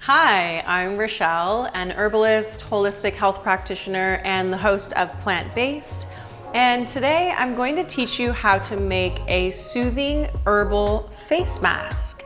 Hi, I'm Rachelle, an herbalist, holistic health practitioner, and the host of Plant-Based. And today I'm going to teach you how to make a soothing herbal face mask.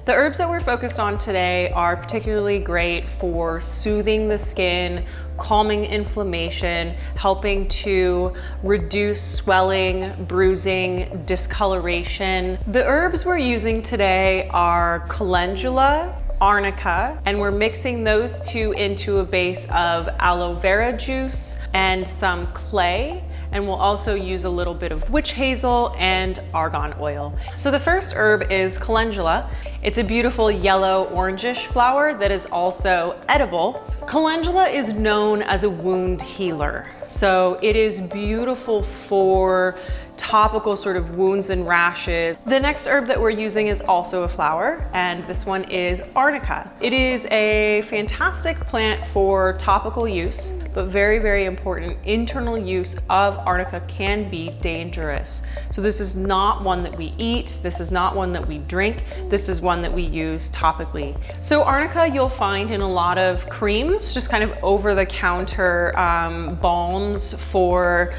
The herbs that we're focused on today are particularly great for soothing the skin, calming inflammation, helping to reduce swelling, bruising, discoloration. The herbs we're using today are calendula, arnica, and we're mixing those two into a base of aloe vera juice and some clay. And we'll also use a little bit of witch hazel and argan oil. So the first herb is calendula. It's a beautiful yellow orangish flower that is also edible. Calendula is known as a wound healer. So it is beautiful for topical sort of wounds and rashes. The next herb that we're using is also a flower, and this one is arnica. It is a fantastic plant for topical use, but very, very important. Internal use of arnica can be dangerous. So this is not one that we eat. This is not one that we drink. This is one that we use topically. So arnica you'll find in a lot of creams, just kind of over-the-counter balms for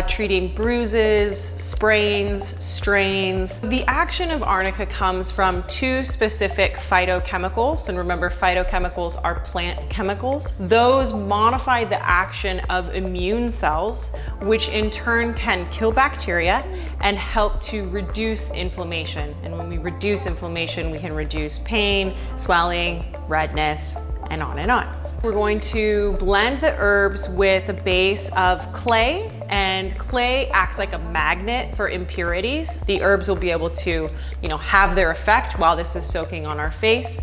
treating bruises, sprains, strains. The action of arnica comes from two specific phytochemicals, and remember, phytochemicals are plant chemicals. Those modify the action of immune cells, which in turn can kill bacteria and help to reduce inflammation. And when we reduce inflammation, we can reduce pain, swelling, redness, and on and on. We're going to blend the herbs with a base of clay, and clay acts like a magnet for impurities. The herbs will be able to, have their effect while this is soaking on our face.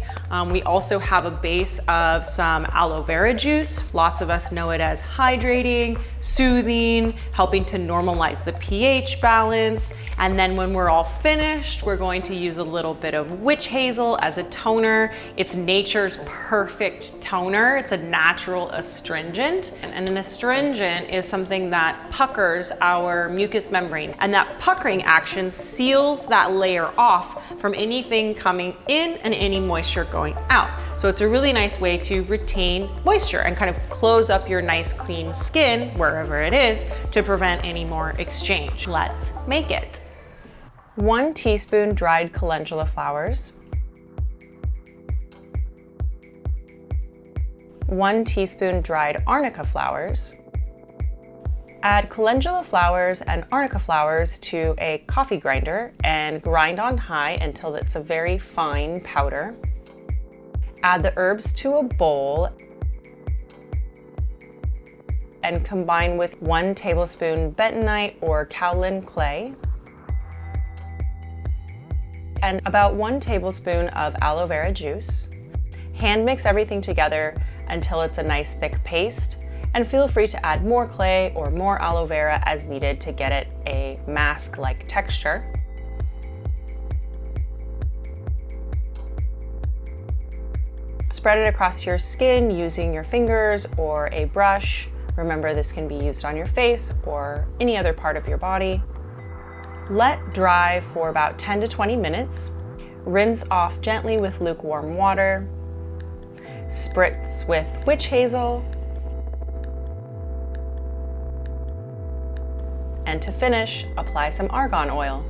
We also have a base of some aloe vera juice. Lots of us know it as hydrating, soothing, helping to normalize the pH balance. And then when we're all finished, we're going to use a little bit of witch hazel as a toner. It's nature's perfect toner. It's a natural astringent. And an astringent is something that puckers our mucous membrane. And that puckering action seals that layer off from anything coming in and any moisture going out. So it's a really nice way to retain moisture and kind of close up your nice clean skin, wherever it is, to prevent any more exchange. Let's make it. 1 teaspoon dried calendula flowers, 1 teaspoon dried arnica flowers. Add calendula flowers and arnica flowers to a coffee grinder and grind on high until it's a very fine powder. Add the herbs to a bowl and combine with 1 tablespoon bentonite or kaolin clay and about 1 tablespoon of aloe vera juice. Hand mix everything together until it's a nice thick paste, and feel free to add more clay or more aloe vera as needed to get it a mask-like texture. Spread it across your skin using your fingers or a brush. Remember, this can be used on your face or any other part of your body. Let dry for about 10 to 20 minutes. Rinse off gently with lukewarm water. Spritz with witch hazel. And to finish, apply some argan oil.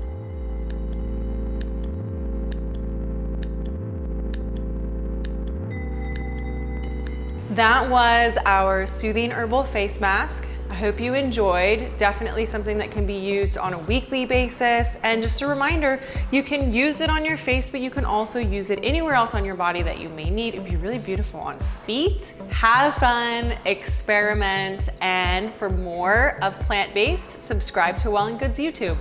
That was our soothing herbal face mask. I hope you enjoyed. Definitely something that can be used on a weekly basis. And just a reminder, you can use it on your face, but you can also use it anywhere else on your body that you may need. It'd be really beautiful on feet. Have fun, experiment, and for more of Plant-Based, subscribe to Well+Good's YouTube.